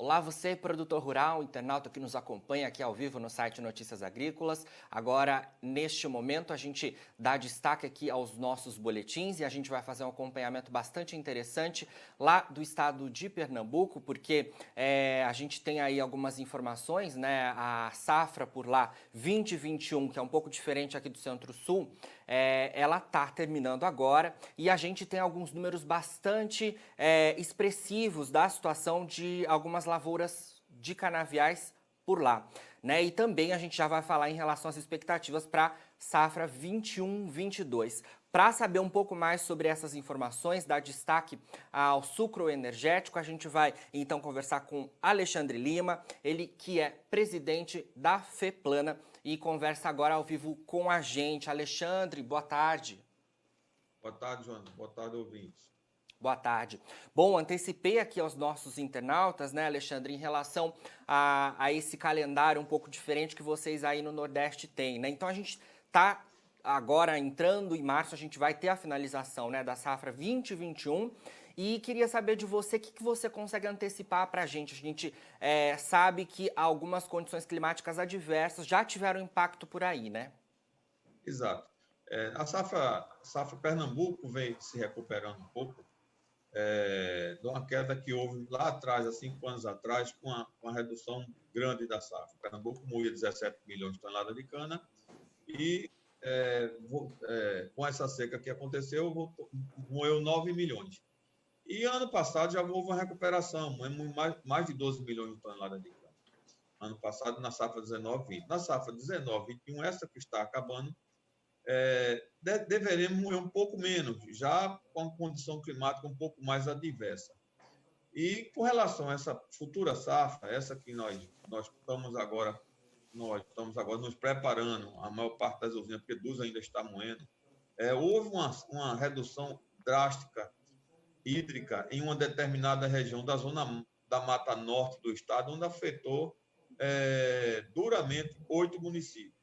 Olá, você, produtor rural, internauta que nos acompanha aqui ao vivo no site Notícias Agrícolas. Agora, neste momento, a gente dá destaque aqui aos nossos boletins e a gente vai fazer um acompanhamento bastante interessante lá do estado de Pernambuco, porque a gente tem aí algumas informações, né? A safra por lá 2021, que é um pouco diferente aqui do Centro-Sul, ela está terminando agora e a gente tem alguns números bastante expressivos da situação de algumas lavouras de canaviais por lá, né? E também a gente já vai falar em relação às expectativas para safra 21-22. Para saber um pouco mais sobre essas informações, dar destaque ao sucro energético, a gente vai então conversar com Alexandre Lima, ele que é presidente da FEPLANA e conversa agora ao vivo com a gente. Alexandre, boa tarde. Boa tarde, Joana. Boa tarde, ouvintes. Boa tarde. Bom, antecipei aqui aos nossos internautas, né, Alexandre, em relação a esse calendário um pouco diferente que vocês aí no Nordeste têm, né? Então a gente está agora entrando em março, a gente vai ter a finalização, né, da safra 2021 e queria saber de você o que você consegue antecipar para a gente. A gente sabe que algumas condições climáticas adversas já tiveram impacto por aí, né? Exato. A safra Pernambuco vem se recuperando um pouco de uma queda que houve lá atrás, há 5 anos atrás, com a redução grande da safra. Pernambuco moía 17 milhões de toneladas de cana e com essa seca que aconteceu, moeu 9 milhões. E ano passado já houve uma recuperação, mais de 12 milhões de toneladas de cana. Ano passado, na safra 19-20. Na safra 19-21, essa que está acabando, deveremos moer um pouco menos, já com a condição climática um pouco mais adversa. E com relação a essa futura safra, essa que nós estamos agora nos preparando, a maior parte das usinas, porque duas ainda está moendo, houve uma redução drástica hídrica em uma determinada região da zona da Mata Norte do estado, onde afetou duramente 8 municípios.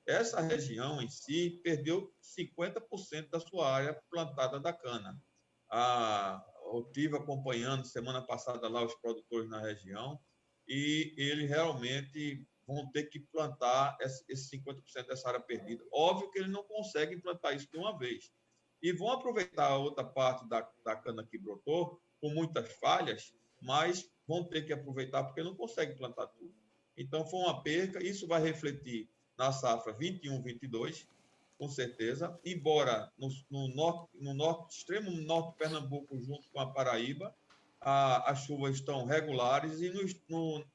Essa região em si perdeu 50% da sua área plantada da cana. Eu estive acompanhando semana passada lá os produtores na região e eles realmente vão ter que plantar esse 50% dessa área perdida. Óbvio que eles não conseguem plantar isso de uma vez. E vão aproveitar a outra parte da cana que brotou, com muitas falhas, mas vão ter que aproveitar porque não conseguem plantar tudo. Então, foi uma perca, isso vai refletir na safra 21-22, com certeza, embora no extremo norte de Pernambuco, junto com a Paraíba, as chuvas estão regulares e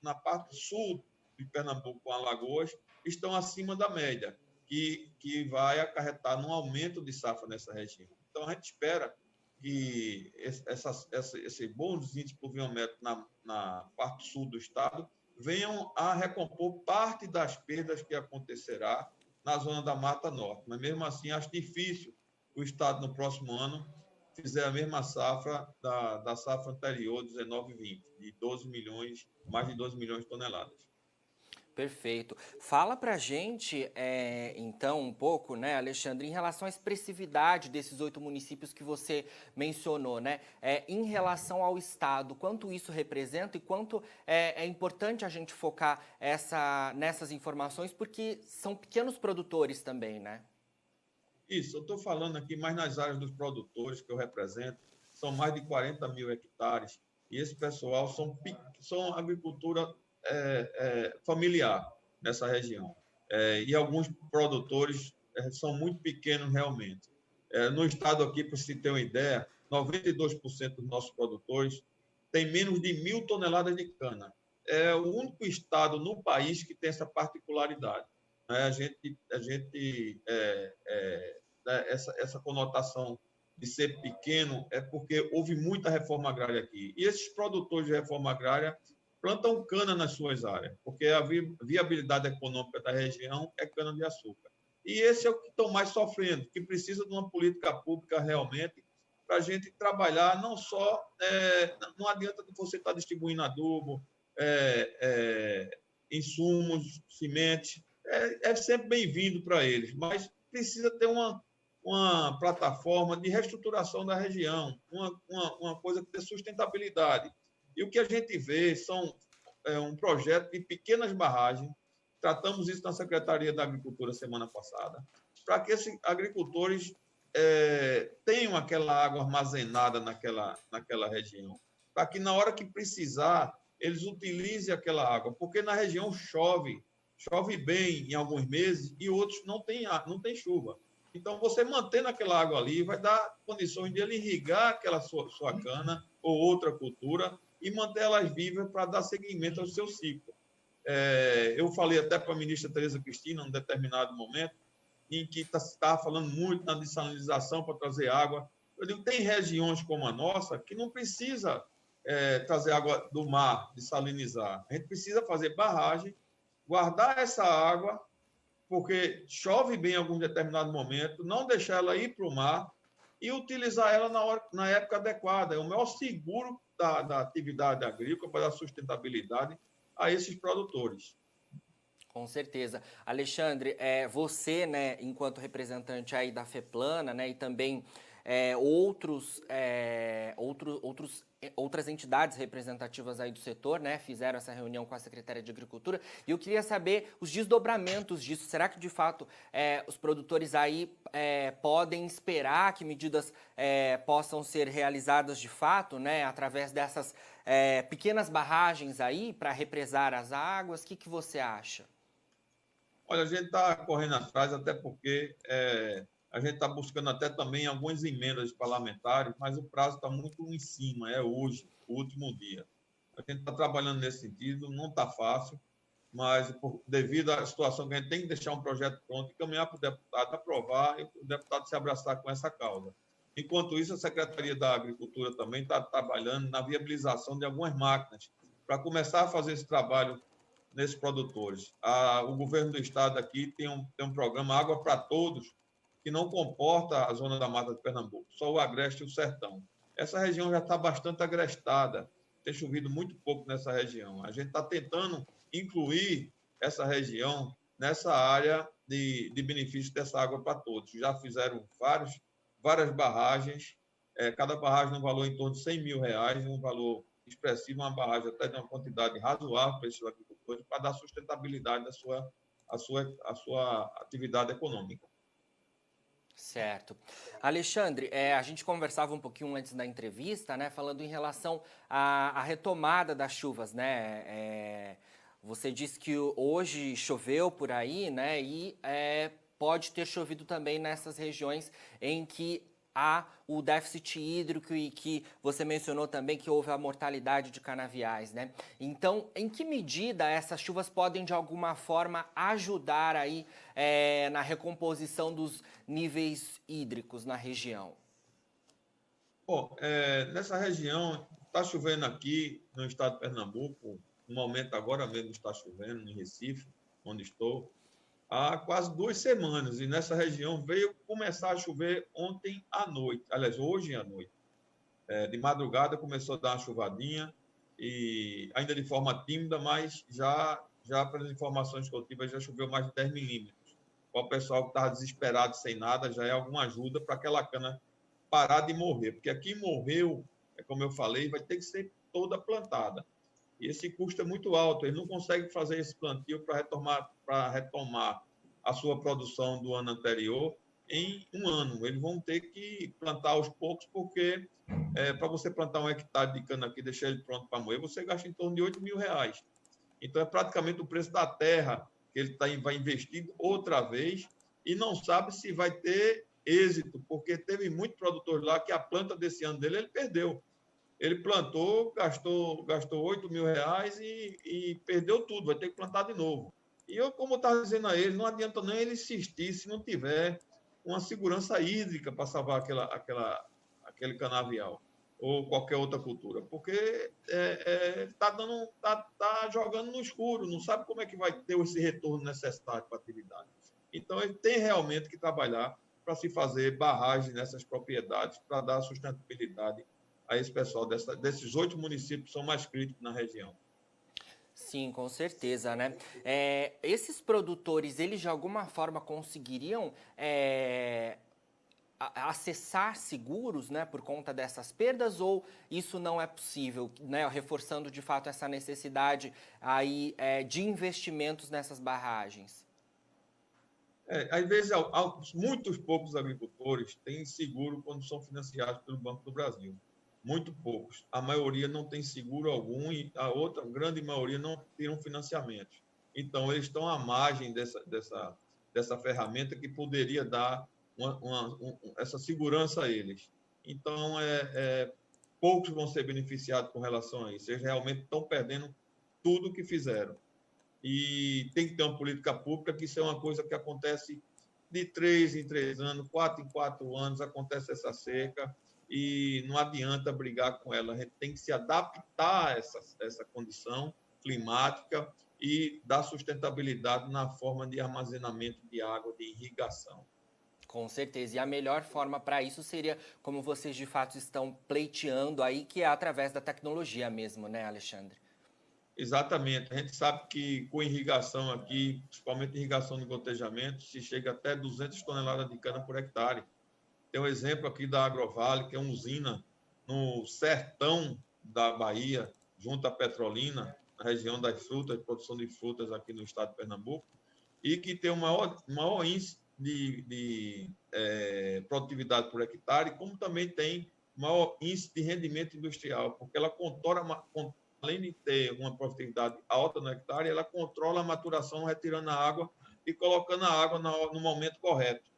na parte sul de Pernambuco, com Alagoas, estão acima da média, que vai acarretar num aumento de safra nessa região. Então, a gente espera que esse bons índices pluviométricos na parte sul do estado venham a recompor parte das perdas que acontecerá na zona da Mata Norte. Mas, mesmo assim, acho difícil o Estado, no próximo ano, fizer a mesma safra da safra anterior, 19-20, de 12 milhões, mais de 12 milhões de toneladas. Perfeito. Fala pra gente, então, um pouco, né, Alexandre, em relação à expressividade desses 8 municípios que você mencionou, né? Em relação ao Estado, quanto isso representa e quanto é importante a gente focar nessas informações, porque são pequenos produtores também, né? Isso, eu estou falando aqui mais nas áreas dos produtores que eu represento, são mais de 40 mil hectares, e esse pessoal são agricultura familiar nessa região. E alguns produtores são muito pequenos realmente. No estado aqui, para se ter uma ideia, 92% dos nossos produtores têm menos de 1.000 toneladas de cana. É o único estado no país que tem essa particularidade. Essa conotação de ser pequeno é porque houve muita reforma agrária aqui. E esses produtores de reforma agrária plantam cana nas suas áreas, porque a viabilidade econômica da região é cana-de-açúcar. E esse é o que estão mais sofrendo, que precisa de uma política pública realmente para a gente trabalhar, não só... não adianta você estar distribuindo adubo, insumos, sementes, é sempre bem-vindo para eles, mas precisa ter uma plataforma de reestruturação da região, uma coisa que dê sustentabilidade. E o que a gente vê são um projeto de pequenas barragens. Tratamos isso na Secretaria da Agricultura semana passada, para que esses agricultores tenham aquela água armazenada naquela região, para que na hora que precisar, eles utilizem aquela água, porque na região chove bem em alguns meses e outros não tem chuva. Então, você mantendo aquela água ali vai dar condições de ele irrigar aquela sua cana ou outra cultura e manter elas vivas para dar seguimento ao seu ciclo. Eu falei até para a ministra Tereza Cristina, em um determinado momento, em que estava falando muito na dessalinização para trazer água. Eu digo, tem regiões como a nossa que não precisa trazer água do mar, dessalinizar. A gente precisa fazer barragem, guardar essa água, porque chove bem em algum determinado momento, não deixar ela ir para o mar e utilizar ela na época adequada. É o maior seguro da atividade agrícola para dar sustentabilidade a esses produtores. Com certeza. Alexandre, você, né, enquanto representante aí da FEPLANA, né, e também outras entidades representativas aí do setor, né, fizeram essa reunião com a Secretaria de Agricultura, e eu queria saber os desdobramentos disso. Será que, de fato, os produtores aí podem esperar que medidas possam ser realizadas de fato, né, através dessas pequenas barragens aí para represar as águas? O que você acha? Olha, a gente está correndo atrás, até porque a gente está buscando até também algumas emendas parlamentares, mas o prazo está muito em cima, é hoje, o último dia. A gente está trabalhando nesse sentido, não está fácil, mas devido à situação que a gente tem que deixar um projeto pronto e caminhar para o deputado aprovar e o deputado se abraçar com essa causa. Enquanto isso, a Secretaria da Agricultura também está trabalhando na viabilização de algumas máquinas para começar a fazer esse trabalho nesses produtores. O governo do estado aqui tem um programa Água para Todos, que não comporta a zona da Mata de Pernambuco, só o Agreste e o Sertão. Essa região já está bastante agrestada, tem chovido muito pouco nessa região. A gente está tentando incluir essa região nessa área de benefício dessa água para todos. Já fizeram várias barragens, cada barragem no valor em torno de R$100 mil, um valor expressivo, uma barragem até de uma quantidade razoável para esses agricultores, para dar sustentabilidade à sua atividade econômica. Certo. Alexandre, a gente conversava um pouquinho antes da entrevista, né, falando em relação à retomada das chuvas, né? Você disse que hoje choveu por aí, né, e pode ter chovido também nessas regiões em que há o déficit hídrico e que você mencionou também que houve a mortalidade de canaviais, né? Então, em que medida essas chuvas podem, de alguma forma, ajudar aí na recomposição dos níveis hídricos na região? Bom, nessa região, está chovendo aqui no estado de Pernambuco, no momento agora mesmo está chovendo, em Recife, onde estou, há quase 2 semanas, e nessa região veio começar a chover ontem à noite, aliás, hoje à noite. De madrugada começou a dar uma chuvadinha, e ainda de forma tímida, mas já pelas informações que eu tive, já choveu mais de 10 milímetros. Para o pessoal que estava desesperado, sem nada, já é alguma ajuda para aquela cana parar de morrer, porque aqui morreu, como eu falei, vai ter que ser toda plantada. E esse custo é muito alto, eles não conseguem fazer esse plantio para retomar a sua produção do ano anterior em um ano. Eles vão ter que plantar aos poucos, porque para você plantar 1 hectare de cana aqui e deixar ele pronto para moer, você gasta em torno de R$8 mil. Então, é praticamente o preço da terra que ele vai investir outra vez e não sabe se vai ter êxito, porque teve muito produtor lá que a planta desse ano dele ele perdeu. Ele plantou, gastou R$8 mil e perdeu tudo, vai ter que plantar de novo. E eu, como eu estava dizendo a ele, não adianta nem ele insistir se não tiver uma segurança hídrica para salvar aquele canavial ou qualquer outra cultura, porque tá jogando no escuro, não sabe como é que vai ter esse retorno necessário para a atividade. Então, ele tem realmente que trabalhar para se fazer barragem nessas propriedades, para dar sustentabilidade a esse pessoal desses 8 municípios que são mais críticos na região. Sim, com certeza, né? Esses produtores, eles de alguma forma conseguiriam acessar seguros, né, por conta dessas perdas, ou isso não é possível, né, reforçando de fato essa necessidade aí de investimentos nessas barragens? Às vezes, muitos poucos agricultores têm seguro quando são financiados pelo Banco do Brasil. Muito poucos. A maioria não tem seguro algum e a outra grande maioria não tem um financiamento. Então, eles estão à margem dessa ferramenta que poderia dar essa segurança a eles. Então, poucos vão ser beneficiados com relação a isso. Eles realmente estão perdendo tudo o que fizeram. E tem que ter uma política pública, que isso é uma coisa que acontece de 3 em 3 anos, 4 em 4 anos, acontece essa seca e não adianta brigar com ela. A gente tem que se adaptar a essa condição climática e dar sustentabilidade na forma de armazenamento de água, de irrigação. Com certeza. E a melhor forma para isso seria, como vocês de fato estão pleiteando aí, que é através da tecnologia mesmo, né, Alexandre? Exatamente. A gente sabe que com irrigação aqui, principalmente irrigação de gotejamento, se chega até 200 toneladas de cana por hectare. Tem um exemplo aqui da Agrovale, que é uma usina no sertão da Bahia, junto à Petrolina, na região das frutas, produção de frutas aqui no estado de Pernambuco, e que tem o maior índice de produtividade por hectare, como também tem maior índice de rendimento industrial, porque ela além de ter uma produtividade alta no hectare, ela controla a maturação, retirando a água e colocando a água no momento correto.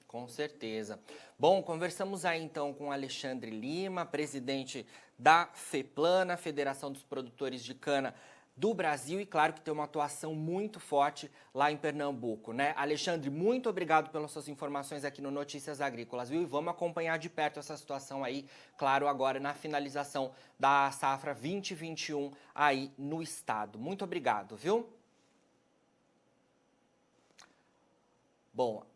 Com certeza. Bom, conversamos aí então com Alexandre Lima, presidente da FEPLANA, Federação dos Produtores de Cana do Brasil, e claro que tem uma atuação muito forte lá em Pernambuco, né? Alexandre, muito obrigado pelas suas informações aqui no Notícias Agrícolas, viu? E vamos acompanhar de perto essa situação aí, claro, agora na finalização da safra 2021 aí no estado. Muito obrigado, viu? Bom,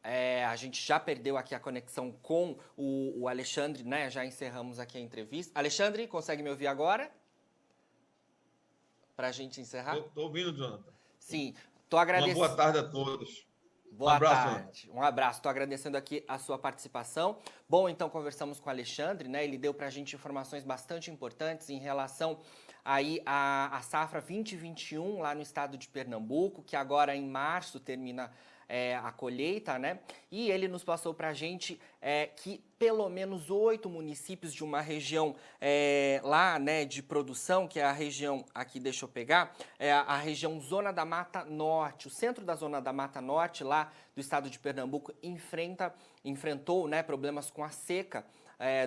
a gente já perdeu aqui a conexão com o Alexandre, né? Já encerramos aqui a entrevista. Alexandre, consegue me ouvir agora? Para a gente encerrar? Estou ouvindo, Jonathan. Sim, estou agradecendo. Uma boa tarde a todos. Boa tarde. Um abraço. Estou agradecendo aqui a sua participação. Bom, então conversamos com o Alexandre, né? Ele deu para a gente informações bastante importantes em relação aí à safra 2021 lá no estado de Pernambuco, que agora em março termina a colheita, né? E ele nos passou para a gente que pelo menos 8 municípios de uma região lá, né, de produção, que é a região, aqui deixa eu pegar, a região Zona da Mata Norte, o centro da Zona da Mata Norte, lá do estado de Pernambuco, enfrentou, né, problemas com a seca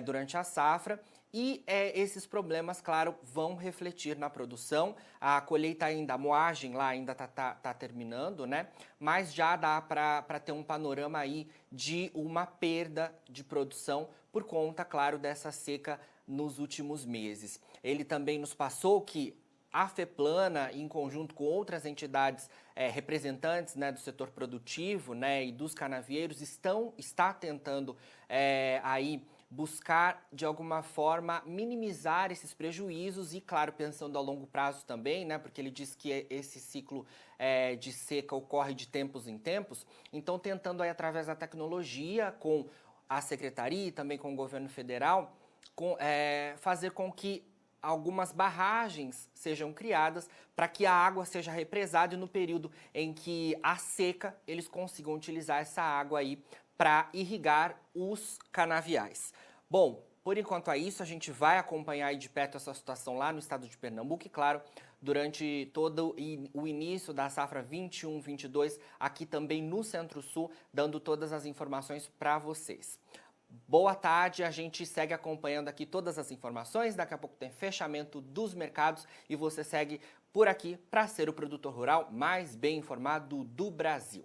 durante a safra. E esses problemas, claro, vão refletir na produção. A colheita ainda, a moagem lá ainda tá terminando, né? Mas já dá para ter um panorama aí de uma perda de produção por conta, claro, dessa seca nos últimos meses. Ele também nos passou que a FEPLANA, em conjunto com outras entidades representantes, né, do setor produtivo, né, e dos canavieiros, está tentando aí buscar, de alguma forma, minimizar esses prejuízos e, claro, pensando a longo prazo também, né? Porque ele diz que esse ciclo de seca ocorre de tempos em tempos. Então, tentando aí, através da tecnologia, com a secretaria e também com o governo federal, fazer com que algumas barragens sejam criadas para que a água seja represada e no período em que há seca, eles consigam utilizar essa água aí para irrigar os canaviais. Bom, por enquanto é isso, a gente vai acompanhar aí de perto essa situação lá no estado de Pernambuco e, claro, durante todo o início da safra 21-22, aqui também no Centro-Sul, dando todas as informações para vocês. Boa tarde, a gente segue acompanhando aqui todas as informações, daqui a pouco tem fechamento dos mercados e você segue por aqui para ser o produtor rural mais bem informado do Brasil.